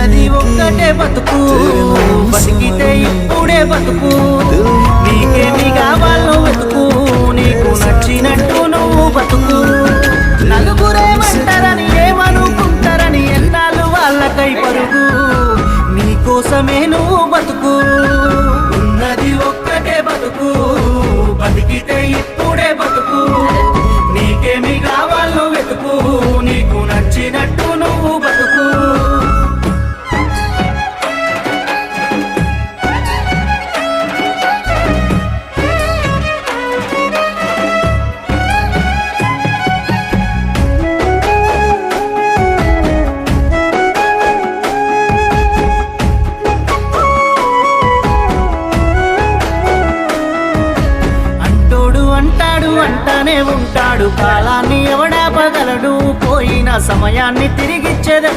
ఉన్నది ఒక్కటే బతుకు, బతికితే ఇప్పుడే బతుకు. నీకేమి కావాలో వెతుకు, నీకు నచ్చినట్టు నువ్వు బతుకు. నలుగురేమంటారని ఏమనుకుంటారని ఎన్నాళ్ళు వాళ్ళకై పరుగు, నీకోసమే నువ్వు బతుకు. ఉన్నది ఒక్కటే బతుకు, బతికితే ఇప్పుడే బతుకు. నీకేమి కావాలో వెతుకు, నీకు నచ్చినట్టు నువ్వు బతుకు. అంటానే ఉంటాడు, కాలాన్ని ఎవడాపగలడు, పోయిన సమయాన్ని తిరిగిచ్చేదెవడు.